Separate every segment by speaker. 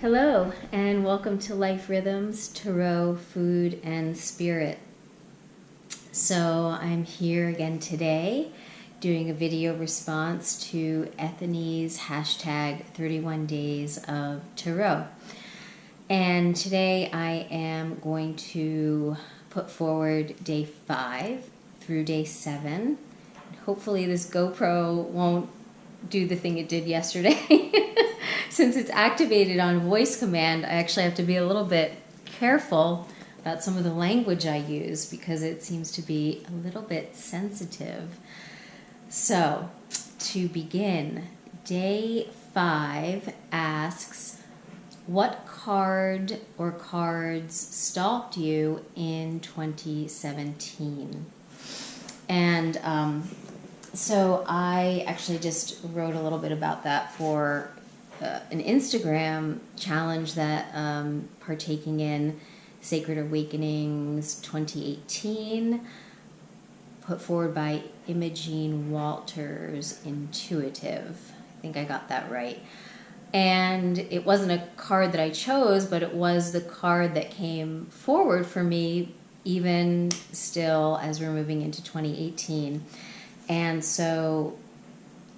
Speaker 1: Hello, and welcome to Life Rhythms, Tarot, Food, and Spirit. So I'm here again today doing a video response to Ethony's hashtag 31 Days of Tarot. And today I am going to put forward day 5 through day 7. Hopefully this GoPro won't do the thing it did yesterday. Since it's activated on voice command, I actually have to be a little bit careful about some of the language I use because it seems to be a little bit sensitive. So, to begin, day 5 asks, what card or cards stalked you in 2017? And so I actually just wrote a little bit about that for an Instagram challenge that partaking in, Sacred Awakenings 2018, put forward by Imogene Walters, Intuitive. I think I got that right. And it wasn't a card that I chose, but it was the card that came forward for me even still as we're moving into 2018. And so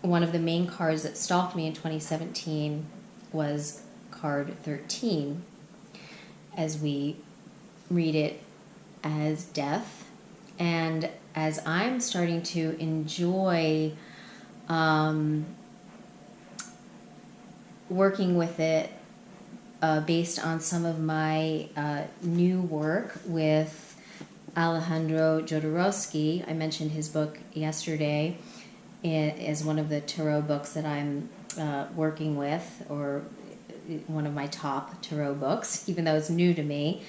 Speaker 1: one of the main cards that stalked me in 2017 was card 13, as we read it as death. And as I'm starting to enjoy working with it based on some of my new work with Alejandro Jodorowsky, I mentioned his book yesterday, is one of the tarot books that I'm working with, or one of my top tarot books, even though it's new to me.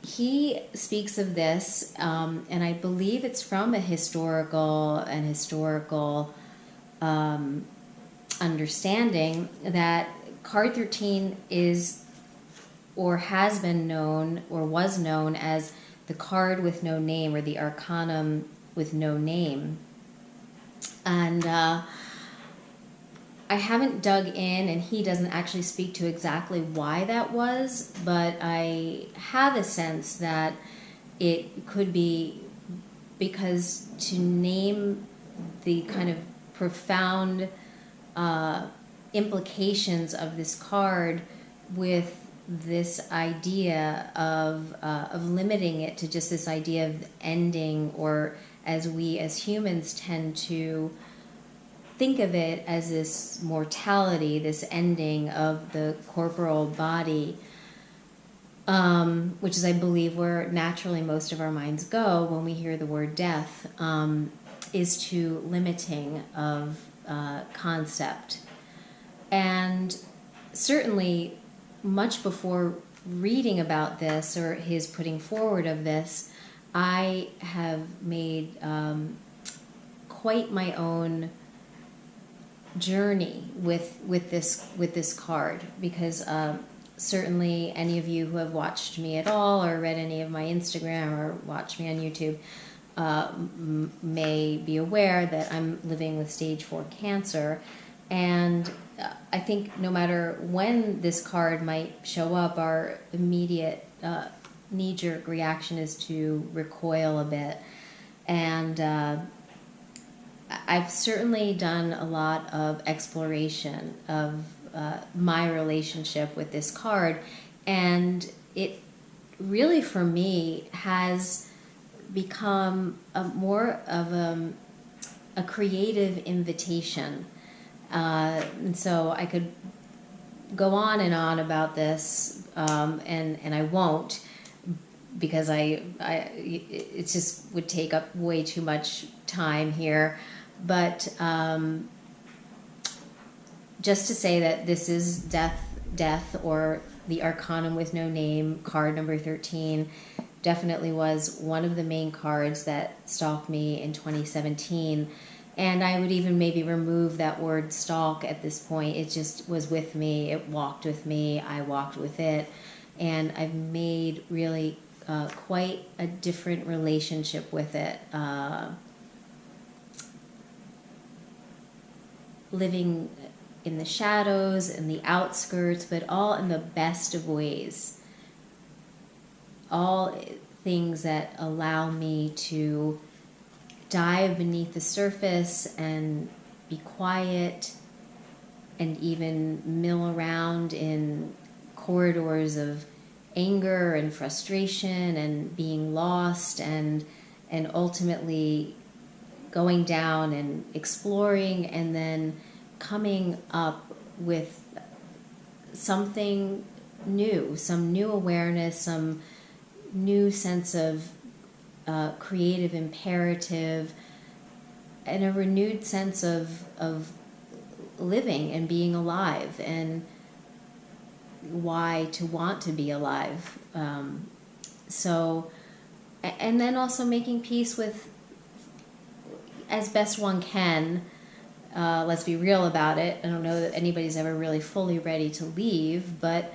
Speaker 1: He speaks of this, and I believe it's from a historical understanding that card 13 is, or has been known, or was known as the card with no name, or the arcanum with no name. And I haven't dug in, and he doesn't actually speak to exactly why that was, but I have a sense that it could be because to name the kind of profound implications of this card with this idea of limiting it to just this idea of ending, or as we as humans tend to think of it as this mortality, this ending of the corporal body, which is, I believe, where naturally most of our minds go when we hear the word death, is to limiting of concept. And certainly much before reading about this, or his putting forward of this, I have made quite my own journey with this card, because certainly any of you who have watched me at all, or read any of my Instagram, or watched me on YouTube, may be aware that I'm living with stage 4 cancer. And I think no matter when this card might show up, our immediate knee-jerk reaction is to recoil a bit. And I've certainly done a lot of exploration of my relationship with this card, and it really, for me, has become more of a creative invitation. And so I could go on and on about this, and I won't, because it just would take up way too much time here. But just to say that this is death, or the arcanum with no name, card number 13, definitely was one of the main cards that stalked me in 2017. And I would even maybe remove that word stalk at this point. It just was with me. It walked with me. I walked with it. And I've made really quite a different relationship with it. Living in the shadows, in the outskirts, but all in the best of ways. All things that allow me to dive beneath the surface and be quiet and even mill around in corridors of anger and frustration and being lost and ultimately going down and exploring and then coming up with something new, some new awareness, some new sense of creative imperative, and a renewed sense of living and being alive, and why to want to be alive. And then also making peace with, as best one can, let's be real about it. I don't know that anybody's ever really fully ready to leave, but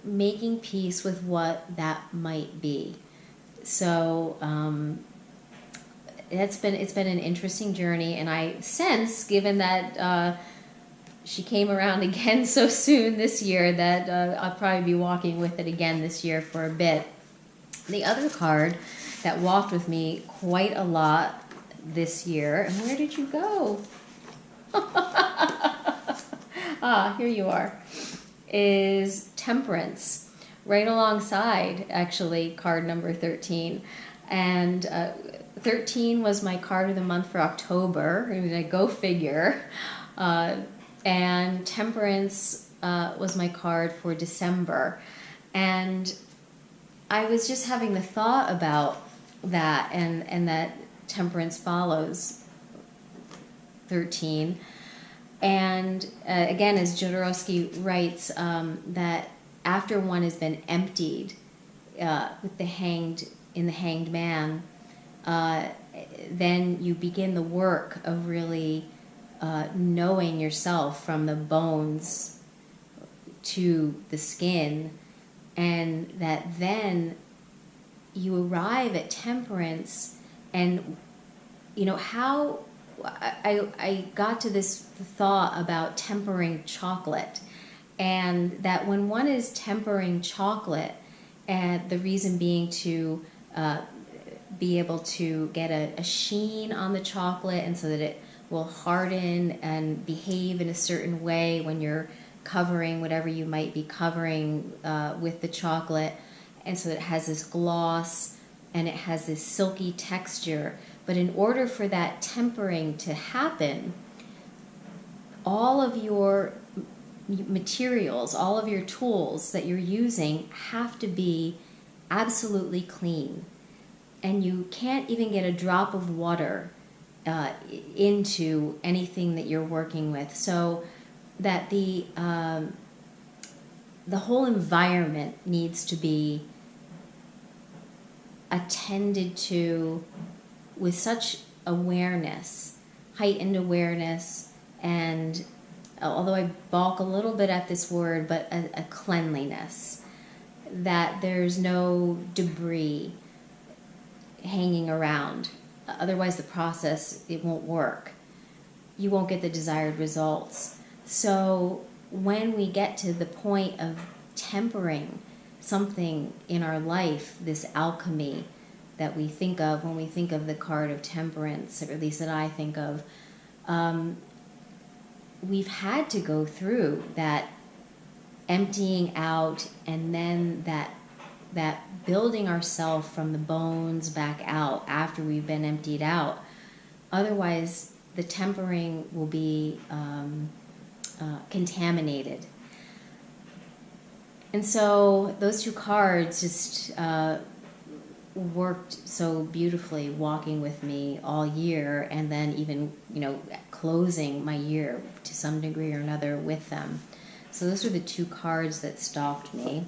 Speaker 1: making peace with what that might be. So it's been an interesting journey, and I sense, given that she came around again so soon this year, that I'll probably be walking with it again this year for a bit. The other card that walked with me quite a lot this year, and where did you go? Here you are, is Temperance, right alongside, actually, card number 13. And 13 was my card of the month for October. I mean, go figure. And Temperance was my card for December. And I was just having the thought about that, and that Temperance follows 13. And again, as Jodorowsky writes, that after one has been emptied with the hanged man, then you begin the work of really knowing yourself from the bones to the skin, and that then you arrive at Temperance. And how I got to this thought about tempering chocolate, and that when one is tempering chocolate, and the reason being to be able to get a sheen on the chocolate, and so that it will harden and behave in a certain way when you're covering whatever you might be covering with the chocolate, and so that it has this gloss and it has this silky texture. But in order for that tempering to happen, all of your materials, all of your tools that you're using have to be absolutely clean. And you can't even get a drop of water into anything that you're working with. So that the whole environment needs to be attended to with such awareness, heightened awareness, and although I balk a little bit at this word, but a cleanliness, that there's no debris hanging around. Otherwise the process, it won't work. You won't get the desired results. So when we get to the point of tempering something in our life, this alchemy that we think of when we think of the card of Temperance, or at least that I think of, we've had to go through that emptying out, and then that building ourselves from the bones back out after we've been emptied out. Otherwise, the tempering will be contaminated. And so those two cards just worked so beautifully, walking with me all year, and then even closing my year to some degree or another with them. So those are the two cards that stalked me,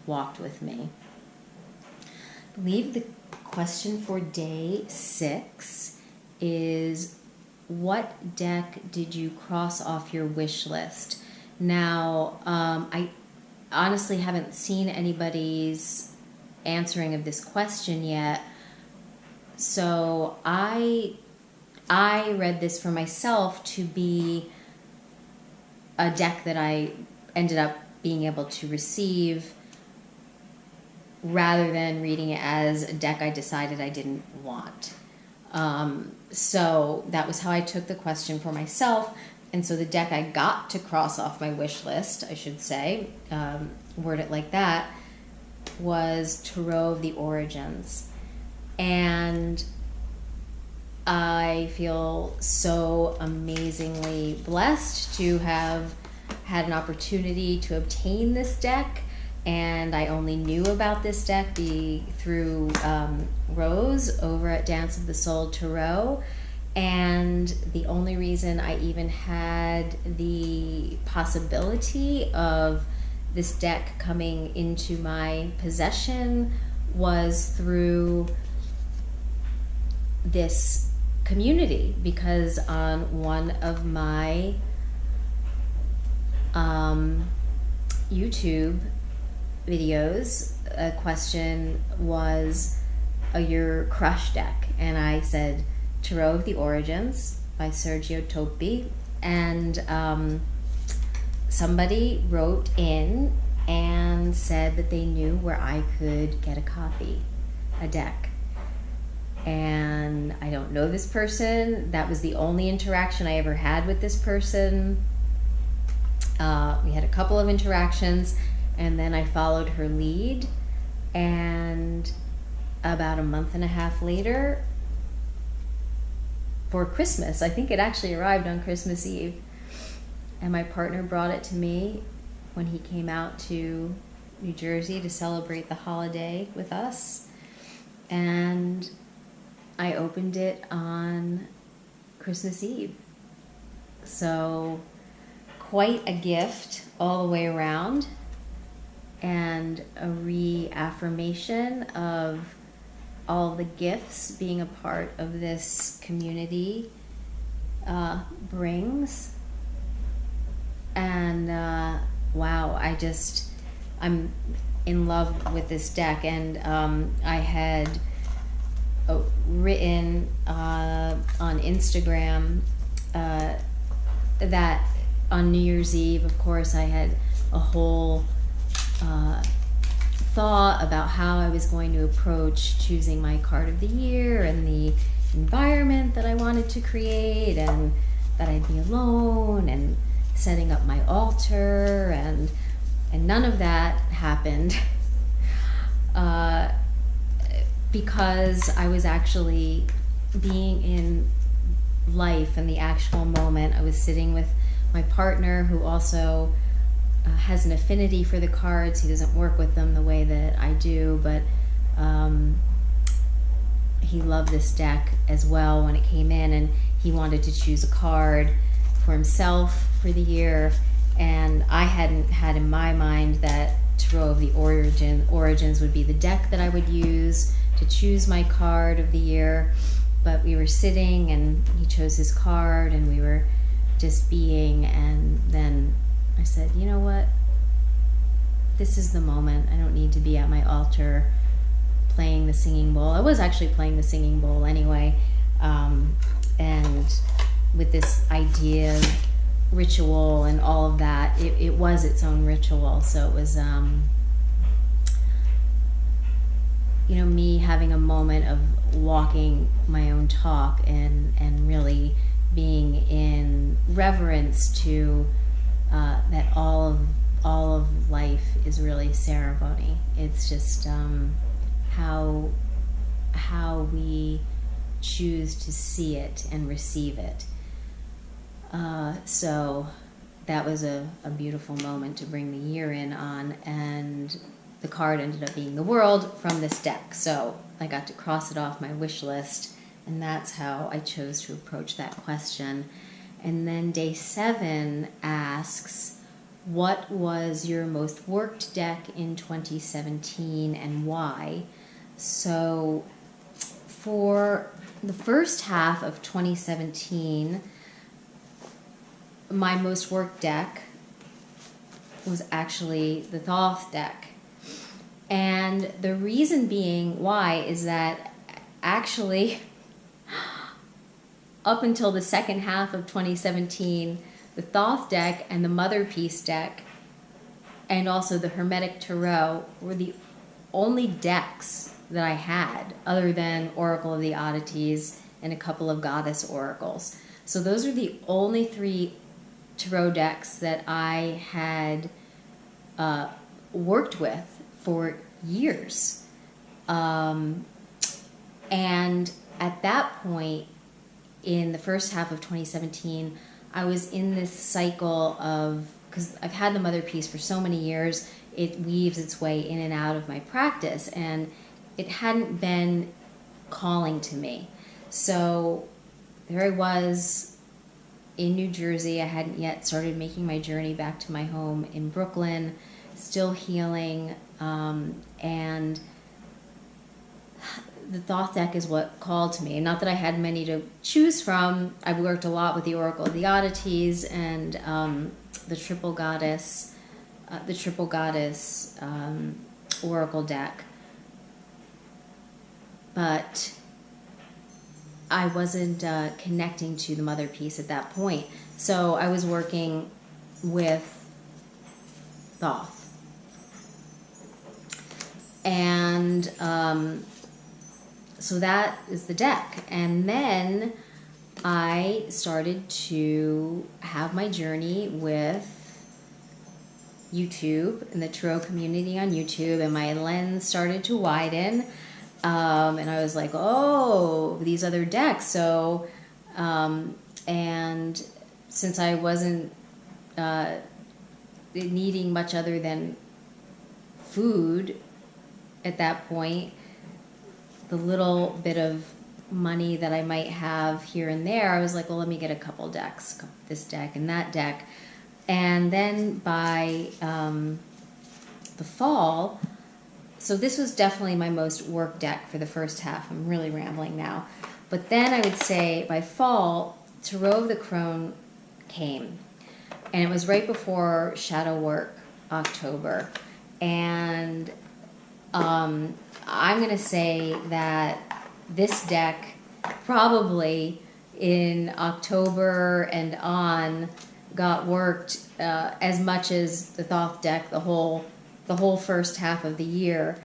Speaker 1: walked with me. I believe the question for day 6 is, what deck did you cross off your wish list? Now, I honestly haven't seen anybody's answering of this question yet, so I I read this for myself to be a deck that I ended up being able to receive, rather than reading it as a deck I decided I didn't want. So that was how I took the question for myself. And so the deck I got to cross off my wish list, I should say, word it like that, was Tarot of the Origins. And I feel so amazingly blessed to have had an opportunity to obtain this deck. And I only knew about this deck through Rose over at Dance of the Soul Tarot. And the only reason I even had the possibility of this deck coming into my possession was through this community, because on one of my YouTube videos, a question was your crush deck, and I said Tarot of the Origins by Sergio Topi, and somebody wrote in and said that they knew where I could get a deck. And I don't know this person. That was the only interaction I ever had with this person. We had a couple of interactions, and then I followed her lead, and about a month and a half later, for Christmas, I think it actually arrived on Christmas Eve, and my partner brought it to me when he came out to New Jersey to celebrate the holiday with us, and I opened it on Christmas Eve. So quite a gift all the way around, and a reaffirmation of all the gifts being a part of this community brings. And wow, I'm in love with this deck. And I had written on Instagram that on New Year's Eve, of course, I had a whole thought about how I was going to approach choosing my card of the year and the environment that I wanted to create, and that I'd be alone, and setting up my altar, and none of that happened because I was actually being in life in the actual moment. I was sitting with my partner, who also has an affinity for the cards. He doesn't work with them the way that I do, but he loved this deck as well when it came in, and he wanted to choose a card for himself for the year. And I hadn't had in my mind that Tarot of the Origins would be the deck that I would use to choose my card of the year. But we were sitting, and he chose his card, and we were just being, and then I said, you know what? This is the moment. I don't need to be at my altar playing the singing bowl. I was actually playing the singing bowl anyway. And with this idea of ritual and all of that, it was its own ritual. So it was, me having a moment of walking my own talk, and really being in reverence to that all of life is really ceremony. It's just how we choose to see it and receive it. So that was a beautiful moment to bring the year in on, and the card ended up being the World from this deck. So I got to cross it off my wish list, and that's how I chose to approach that question. And then day 7 asks, what was your most worked deck in 2017 and why? So for the first half of 2017, my most worked deck was actually the Thoth deck. And the reason being why is that actually up until the second half of 2017, the Thoth deck and the Mother Peace deck, and also the Hermetic Tarot, were the only decks that I had, other than Oracle of the Oddities and a couple of Goddess Oracles. So those are the only 3 tarot decks that I had worked with for years. And at that point, in the first half of 2017, I was in this cycle of, because I've had the Mother Peace for so many years, it weaves its way in and out of my practice, and it hadn't been calling to me. So there I was in New Jersey. I hadn't yet started making my journey back to my home in Brooklyn, still healing, and the Thoth deck is what called to me. Not that I had many to choose from. I've worked a lot with the Oracle of the Oddities and the Triple Goddess Oracle deck. But I wasn't connecting to the Mother Peace at that point. So I was working with Thoth. And so that is the deck. And then I started to have my journey with YouTube and the tarot community on YouTube, and my lens started to widen. And I was like, oh, these other decks. So, and since I wasn't needing much other than food at that point, the little bit of money that I might have here and there, I was like, well, let me get a couple decks, this deck and that deck. And then by the fall, so this was definitely my most work deck for the first half. I'm really rambling now. But then I would say by fall, Tarot of the Crone came. And it was right before Shadow Work, October. And I'm going to say that this deck probably in October and on got worked as much as the Thoth deck the whole first half of the year.